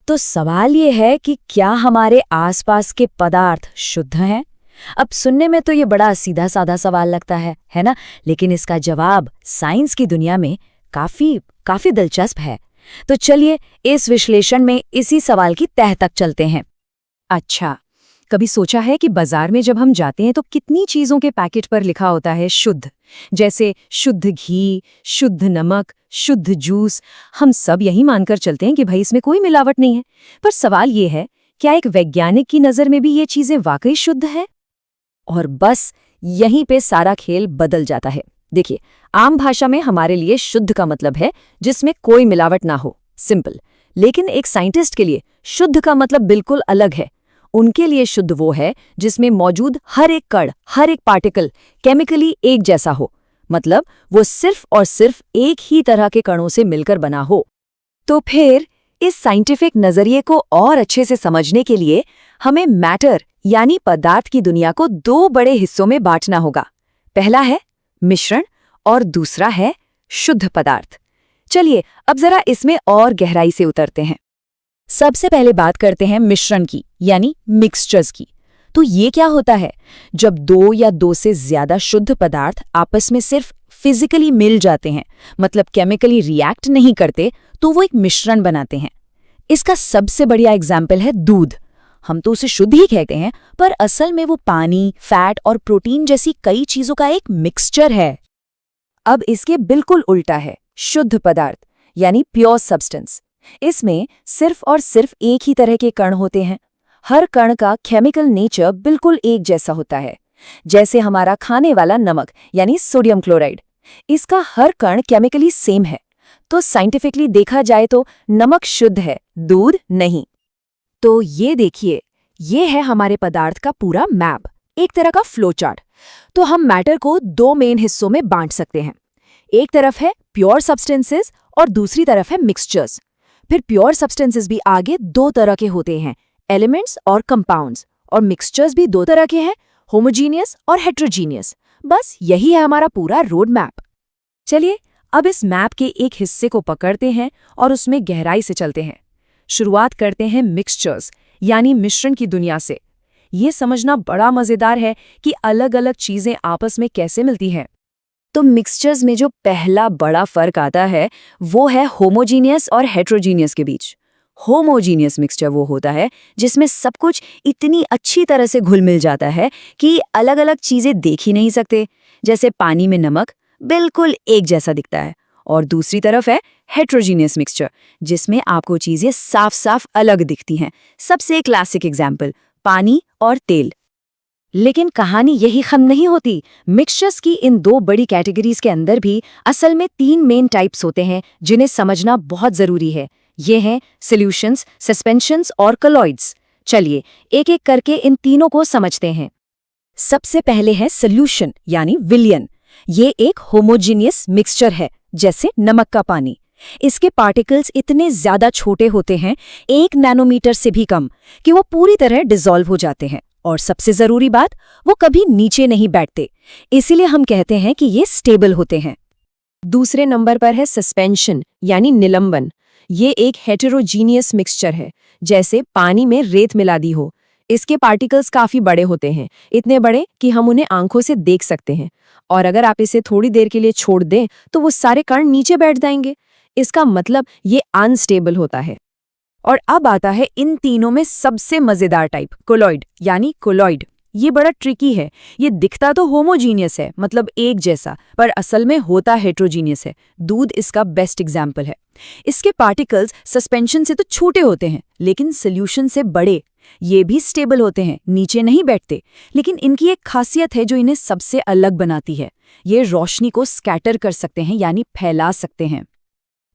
तो सवाल ये है कि क्या हमारे आसपास के पदार्थ शुद्ध हैं? अब सुनने में तो ये बड़ा सीधा साधा सवाल लगता है ना? लेकिन इसका जवाब साइंस की दुनिया में काफी दिलचस्प है। तो चलिए इस विश्लेषण में इसी सवाल की तह तक चलते हैं। अच्छा, कभी सोचा है कि बाजार में जब हम जाते हैं तो कितनी चीजों के पैकेट पर लिखा होता है शुद्ध, जैसे शुद्ध घी, शुद्ध नमक, शुद्ध जूस। हम सब यही मानकर चलते हैं कि भाई इसमें कोई मिलावट नहीं है। पर सवाल ये है, क्या एक वैज्ञानिक की नजर में भी ये चीजें वाकई शुद्ध है? और बस यहीं पे सारा खेल बदल जाता है। देखिए, आम भाषा में हमारे लिए शुद्ध का मतलब है जिसमें कोई मिलावट ना हो, सिंपल। लेकिन एक साइंटिस्ट के लिए शुद्ध का मतलब बिल्कुल अलग है। उनके लिए शुद्ध वो है जिसमें मौजूद हर एक कण, हर एक पार्टिकल केमिकली एक जैसा हो, मतलब वो सिर्फ और सिर्फ एक ही तरह के कणों से मिलकर बना हो। तो फिर इस साइंटिफिक नजरिए को और अच्छे से समझने के लिए हमें मैटर यानी पदार्थ की दुनिया को दो बड़े हिस्सों में बांटना होगा। पहला है मिश्रण और दूसरा है शुद्ध पदार्थ। चलिए अब जरा इसमें और गहराई से उतरते हैं। सबसे पहले बात करते हैं मिश्रण की, यानी मिक्सचर्स की। तो ये क्या होता है? जब दो या दो से ज्यादा शुद्ध पदार्थ आपस में सिर्फ फिजिकली मिल जाते हैं, मतलब केमिकली रिएक्ट नहीं करते, तो वो एक मिश्रण बनाते हैं। इसका सबसे बढ़िया एग्जाम्पल है दूध। हम तो उसे शुद्ध ही कहते हैं, पर असल में वो पानी, फैट और प्रोटीन जैसी कई चीजों का एक मिक्सचर है। अब इसके बिल्कुल उल्टा है शुद्ध पदार्थ, यानी प्योर सब्सटेंस। इसमें सिर्फ और सिर्फ एक ही तरह के कण होते हैं। हर कण का केमिकल नेचर बिल्कुल एक जैसा होता है, जैसे हमारा खाने वाला नमक यानी सोडियम क्लोराइड। इसका हर कण केमिकली सेम है। तो साइंटिफिकली देखा जाए तो नमक शुद्ध है, दूध नहीं। तो ये देखिए, ये है हमारे पदार्थ का पूरा मैप, एक तरह का फ्लो चार्ट। तो हम मैटर को दो मेन हिस्सों में बांट सकते हैं। एक तरफ है प्योर सब्सटेंसेस और दूसरी तरफ है मिक्सचर्स। फिर प्योर सब्सटेंसेस भी आगे दो तरह के होते हैं, एलिमेंट्स और कंपाउंड्स। और मिक्सचर्स भी दो तरह के हैं, होमोजीनियस और हेट्रोजीनियस। बस यही है हमारा पूरा रोड मैप। चलिए अब इस मैप के एक हिस्से को पकड़ते हैं और उसमें गहराई से चलते हैं। शुरुआत करते हैं मिक्सचर्स यानी मिश्रण की दुनिया से। ये समझना बड़ा मजेदार है कि अलग अलग चीजें आपस में कैसे मिलती हैं। तो मिक्सचर्स में जो पहला बड़ा फर्क आता है वो है होमोजीनियस और हेट्रोजीनियस के बीच। होमोजीनियस मिक्सचर वो होता है जिसमें सब कुछ इतनी अच्छी तरह से घुल मिल जाता है कि अलग अलग चीजें देख ही नहीं सकते, जैसे पानी में नमक बिल्कुल एक जैसा दिखता है। और दूसरी तरफ है हेट्रोजीनियस मिक्सचर, जिसमें आपको चीजें साफ साफ अलग दिखती हैं। सबसे क्लासिक एग्जाम्पल पानी और तेल। लेकिन कहानी यही खत्म नहीं होती। मिक्सचर्स की इन दो बड़ी कैटेगरीज के अंदर भी असल में तीन मेन टाइप्स होते हैं जिन्हें समझना बहुत जरूरी है। ये हैं सॉल्यूशंस, सस्पेंशंस और कॉलॉइड्स। चलिए एक एक करके इन तीनों को समझते हैं। सबसे पहले है सॉल्यूशन यानी विलयन। ये एक होमोजीनियस मिक्सचर है, जैसे नमक का पानी। इसके पार्टिकल्स इतने ज्यादा छोटे होते हैं, 1 नैनोमीटर से भी कम, कि वो पूरी तरह डिसॉल्व हो जाते हैं। और सबसे जरूरी बात, वो कभी नीचे नहीं बैठते, इसीलिए हम कहते हैं कि ये स्टेबल होते हैं। दूसरे नंबर पर है सस्पेंशन यानी निलंबन। ये एक हेटेरोजीनियस मिक्सचर है, जैसे पानी में रेत मिला दी हो। इसके पार्टिकल्स काफी बड़े होते हैं, इतने बड़े कि हम उन्हें आंखों से देख सकते हैं। और अगर आप इसे थोड़ी देर के लिए छोड़ दें तो वो सारे कण नीचे बैठ जाएंगे। इसका मतलब ये अनस्टेबल होता है। और अब आता है इन तीनों में सबसे मजेदार टाइप, कोलॉइड यानी कोलॉइड। ये बड़ा ट्रिकी है। ये दिखता तो होमोजीनियस है, मतलब एक जैसा, पर असल में होता हेट्रोजीनियस है। दूध इसका बेस्ट एग्जाम्पल है। इसके पार्टिकल्स सस्पेंशन से तो छोटे होते हैं, लेकिन सॉल्यूशन से बड़े। ये भी स्टेबल होते हैं, नीचे नहीं बैठते। लेकिन इनकी एक खासियत है जो इन्हें सबसे अलग बनाती है। ये रोशनी को स्कैटर कर सकते हैं, यानी फैला सकते हैं।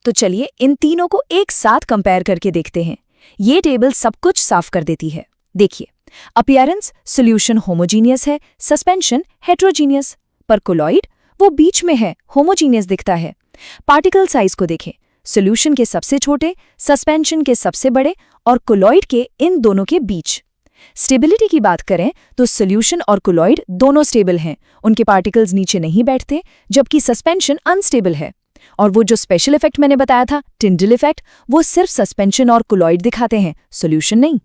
तो चलिए इन तीनों को एक साथ कंपेयर करके देखते हैं। ये टेबल सब कुछ साफ कर देती है। देखिए, अपीयरेंस सॉल्यूशन होमोजीनियस है, सस्पेंशन हेट्रोजीनियस, पर कोलॉइड वो बीच में है, होमोजीनियस दिखता है। पार्टिकल साइज को देखें, सॉल्यूशन के सबसे छोटे, सस्पेंशन के सबसे बड़े और कोलॉइड के इन दोनों के बीच। स्टेबिलिटी की बात करें तो सॉल्यूशन और कोलॉइड दोनों स्टेबल हैं, उनके पार्टिकल्स नीचे नहीं बैठते, जबकि सस्पेंशन अनस्टेबल है। और वो जो स्पेशल इफेक्ट मैंने बताया था, टिंडल इफेक्ट, वो सिर्फ सस्पेंशन और कोलॉइड दिखाते हैं, सॉल्यूशन नहीं।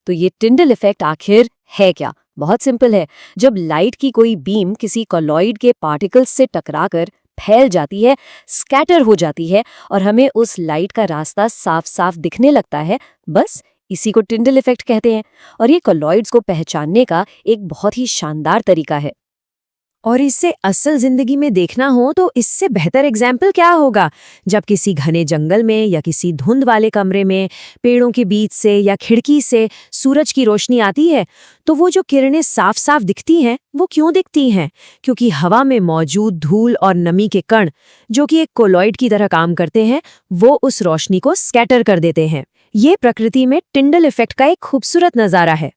तो ये टिंडल इफेक्ट आखिर है क्या? बहुत सिंपल है। जब लाइट की कोई बीम किसी कोलॉइड के पार्टिकल्स से टकराकर फैल जाती है, स्कैटर हो जाती है और हमें उस लाइट का रास्ता साफ साफ दिखने लगता है, बस इसी को टिंडल इफेक्ट कहते हैं। और ये कोलॉइड्स को पहचानने का एक बहुत ही शानदार तरीका है। और इससे असल जिंदगी में देखना हो तो इससे बेहतर एग्जाम्पल क्या होगा? जब किसी घने जंगल में या किसी धुंध वाले कमरे में पेड़ों के बीच से या खिड़की से सूरज की रोशनी आती है, तो वो जो किरणें साफ साफ दिखती हैं, वो क्यों दिखती हैं? क्योंकि हवा में मौजूद धूल और नमी के कण, जो कि एक कोलॉइड की तरह काम करते हैं, वो उस रोशनी को स्कैटर कर देते हैं। ये प्रकृति में टिंडल इफेक्ट का एक खूबसूरत नज़ारा है।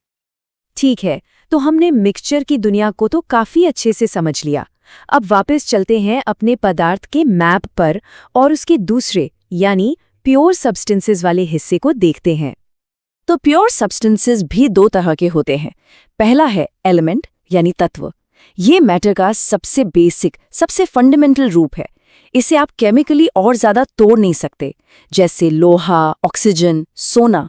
ठीक है, तो हमने मिक्सचर की दुनिया को तो काफी अच्छे से समझ लिया। अब वापस चलते हैं अपने पदार्थ के मैप पर और उसके दूसरे यानी प्योर सब्सटेंसेस वाले हिस्से को देखते हैं। तो प्योर सब्सटेंसेस भी दो तरह के होते हैं। पहला है एलिमेंट यानी तत्व। ये मैटर का सबसे बेसिक, सबसे फंडामेंटल रूप है। इसे आप केमिकली और ज्यादा तोड़ नहीं सकते, जैसे लोहा, ऑक्सीजन, सोना।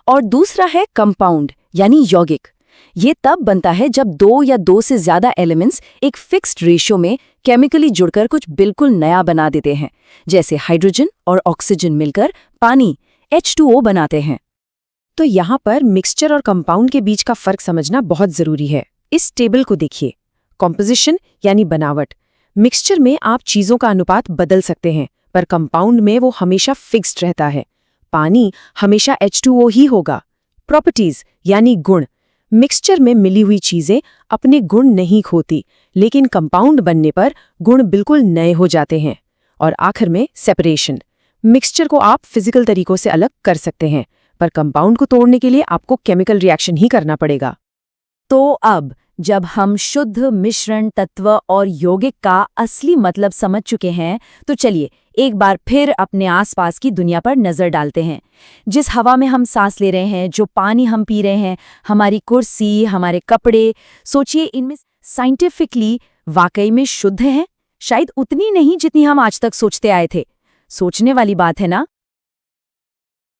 और दूसरा है कंपाउंड यानी यौगिक। ये तब बनता है जब दो या दो से ज्यादा एलिमेंट्स एक फिक्स्ड रेशियो में केमिकली जुड़कर कुछ बिल्कुल नया बना देते हैं, जैसे हाइड्रोजन और ऑक्सीजन मिलकर पानी H2O बनाते हैं। तो यहाँ पर मिक्सचर और कंपाउंड के बीच का फर्क समझना बहुत जरूरी है। इस टेबल को देखिए। कॉम्पोजिशन यानी बनावट। मिक्सचर में आप चीजों का अनुपात बदल सकते हैं, पर कंपाउंड में वो हमेशा फिक्स्ड रहता है। पानी हमेशा H2O ही होगा। प्रॉपर्टीज यानी गुण। मिक्सचर में मिली हुई चीजें अपने गुण नहीं खोती, लेकिन कंपाउंड बनने पर गुण बिल्कुल नए हो जाते हैं। और आखिर में सेपरेशन। मिक्सचर को आप फिजिकल तरीकों से अलग कर सकते हैं, पर कंपाउंड को तोड़ने के लिए आपको केमिकल रिएक्शन ही करना पड़ेगा। तो अब जब हम शुद्ध मिश्रण, तत्व और यौगिक का असली मतलब समझ चुके हैं, तो चलिए एक बार फिर अपने आसपास की दुनिया पर नजर डालते हैं। जिस हवा में हम सांस ले रहे हैं, जो पानी हम पी रहे हैं, हमारी कुर्सी, हमारे कपड़े, सोचिए इनमें साइंटिफिकली वाकई में शुद्ध हैं? शायद उतनी नहीं जितनी हम आज तक सोचते आए थे। सोचने वाली बात है ना?